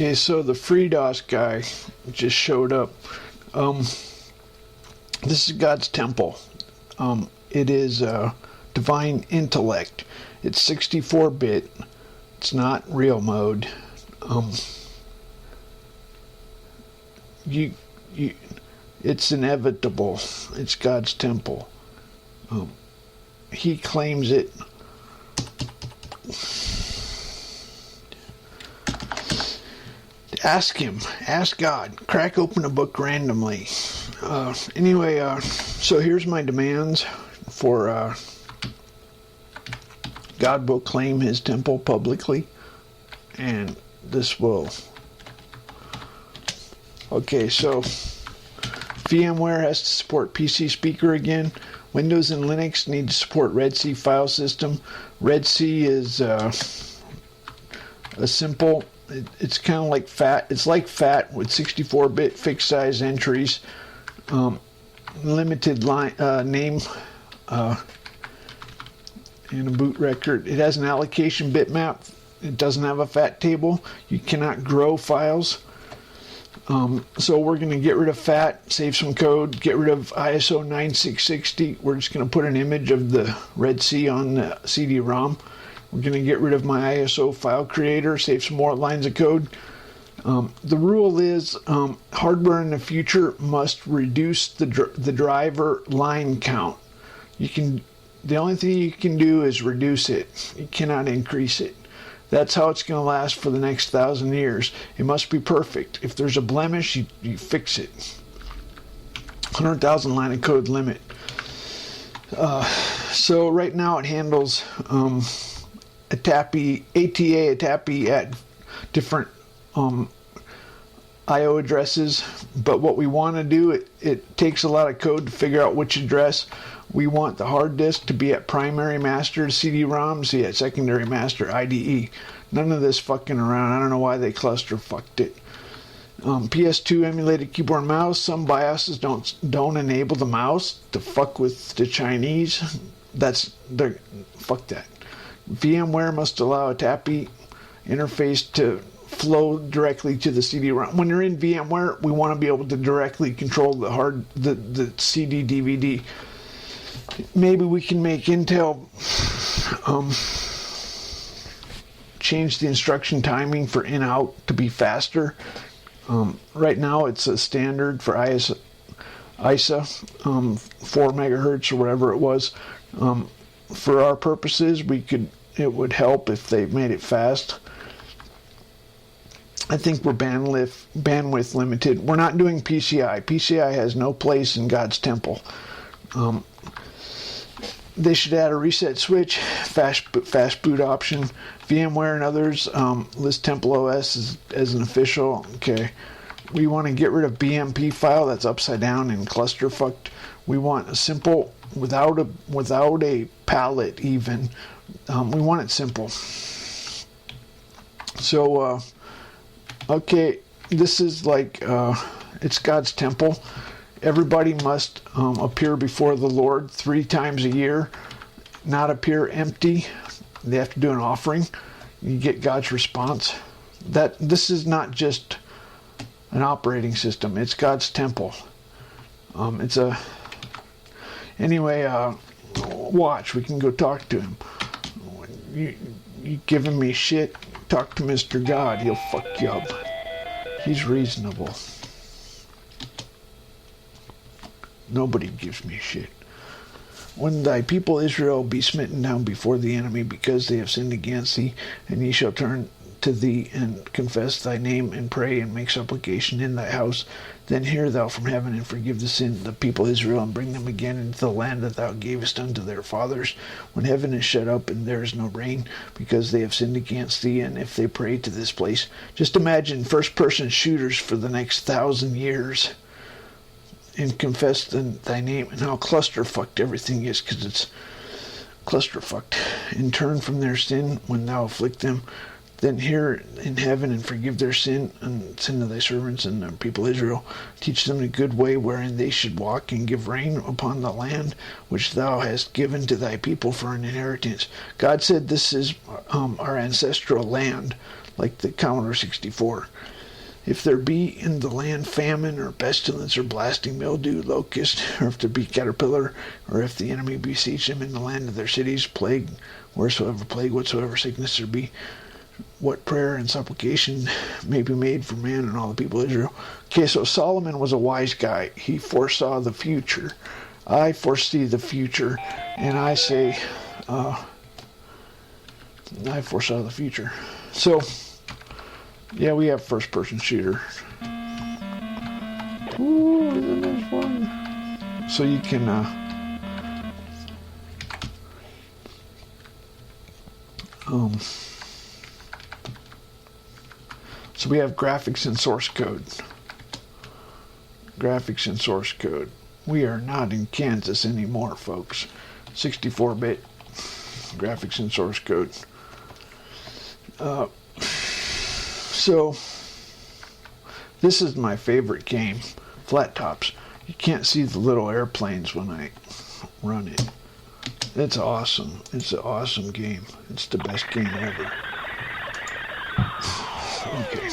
Okay, so the FreeDOS guy just showed up. This is God's temple. It is divine intellect. It's 64-bit. It's not real mode. It's inevitable. It's God's temple. He claims it. Ask him. Ask God. Crack open a book randomly. Anyway, so here's my demands for God will claim his temple publicly, and this will. Okay, so VMware has to support PC Speaker again. Windows and Linux need to support Red C file system. Red C is a simple. It's kind of like FAT. It's like FAT with 64-bit fixed size entries, limited line name, and a boot record. It has an allocation bitmap. It doesn't have a FAT table. You cannot grow files. So we're going to get rid of FAT, save some code, get rid of ISO 9660. We're just going to put an image of the Red C on the CD-ROM. We're going to get rid of my ISO file creator, save some more lines of code. The rule is hardware in the future must reduce the driver line count. The only thing you can do is reduce it. You cannot increase it. That's how it's going to last for the next 1,000 years. It must be perfect. If there's a blemish, you fix it. 100,000 line of code limit. So right now it handles ATA at different I/O addresses, but what we want to do, it takes a lot of code to figure out which address. We want the hard disk to be at primary master CD-ROM, see at secondary master IDE. None of this fucking around. I don't know why they cluster fucked it. PS2 emulated keyboard and mouse. Some BIOSes don't enable the mouse to fuck with the Chinese. Fuck that. VMware must allow a TAPI interface to flow directly to the CD-ROM. When you're in VMware, we want to be able to directly control the CD DVD. Maybe we can make Intel change the instruction timing for in-out to be faster. Right now it's a standard for ISA 4 megahertz or whatever it was. For our purposes, it would help if they made it fast. I think we're bandwidth limited. We're not doing PCI. PCI has no place in God's temple. They should add a reset switch, fast boot option. VMware and others list TempleOS as an official. Okay, we want to get rid of BMP file that's upside down and cluster fucked. We want a simple without a palette even. We want it simple. So okay, this is like it's God's temple. Everybody must appear before the Lord 3 times a year, not appear empty. They have to do an offering. You get God's response. This is not just an operating system. It's God's temple. Anyway, watch. We can go talk to him. You giving me shit? Talk to Mr. God. He'll fuck you up. He's reasonable. Nobody gives me shit. When thy people Israel be smitten down before the enemy because they have sinned against thee, and ye shall turn to thee and confess thy name and pray and make supplication in thy house, then hear thou from heaven and forgive the sin of the people Israel and bring them again into the land that thou gavest unto their fathers, when heaven is shut up and there is no rain because they have sinned against thee, and if they pray to this place. Just imagine first-person shooters for the next 1,000 years. And confess thy name, and how clusterfucked everything is, because it's clusterfucked. And turn from their sin when thou afflict them. Then hear in heaven and forgive their sin and sin of thy servants and their people Israel. Teach them the good way wherein they should walk, and give rain upon the land which thou hast given to thy people for an inheritance. God said this is our ancestral land. like the Commodore 64. If there be in the land famine, or pestilence, or blasting mildew, locust, or if there be caterpillar, or if the enemy besiege them in the land of their cities, plague, whatsoever sickness there be, what prayer and supplication may be made for man and all the people of Israel. Okay, so Solomon was a wise guy. He foresaw the future. I foresee the future, and I say, I foresaw the future. So, yeah, we have first-person shooter. Ooh, isn't this fun? So you can, so we have graphics and source code. Graphics and source code. We are not in Kansas anymore, folks. 64-bit graphics and source code. So, this is my favorite game, Flat Tops. You can't see the little airplanes when I run it. It's awesome. It's an awesome game. It's the best game ever. Okay.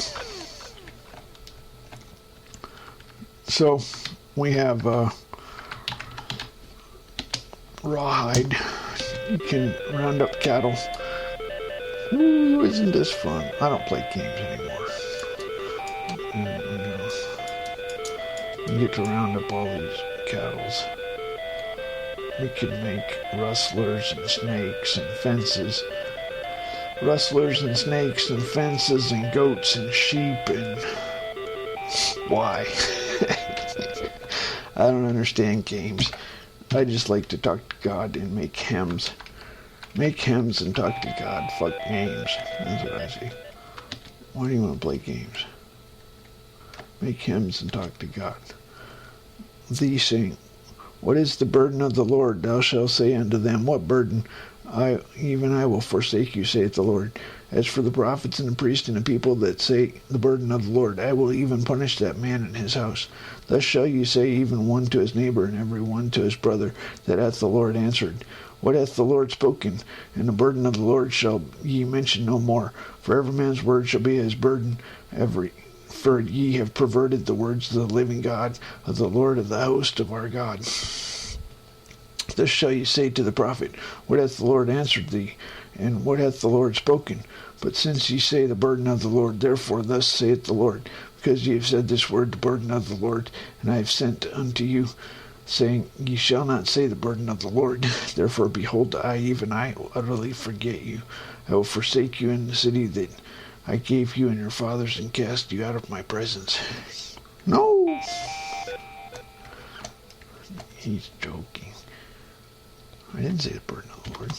So, we have rawhide. You can round up cattle. Ooh, isn't this fun? I don't play games anymore. You get to round up all these cattle. We can make rustlers and snakes and fences. Rustlers and snakes and fences and goats and sheep and... Why? I don't understand games. I just like to talk to God and make hymns. Make hymns and talk to God. Fuck games. That's what I say. Why do you want to play games? Make hymns and talk to God. Thee sing, what is the burden of the Lord? Thou shalt say unto them, what burden? I will forsake you, saith the Lord. As for the prophets and the priests and the people that say the burden of the Lord, I will even punish that man and his house. Thus shall you say, even one to his neighbor, and every one to his brother, that hath the Lord answered. What hath the Lord spoken? And the burden of the Lord shall ye mention no more. For every man's word shall be his burden. For ye have perverted the words of the living God, of the Lord of the host of our God. Thus shall ye say to the prophet, what hath the Lord answered thee? And what hath the Lord spoken? But since ye say the burden of the Lord, therefore thus saith the Lord, because ye have said this word, the burden of the Lord, and I have sent unto you, saying, ye shall not say the burden of the Lord. Therefore, behold, even I will utterly forget you. I will forsake you in the city that I gave you and your fathers, and cast you out of my presence. No! He's joking. I didn't say the burden of the Lord.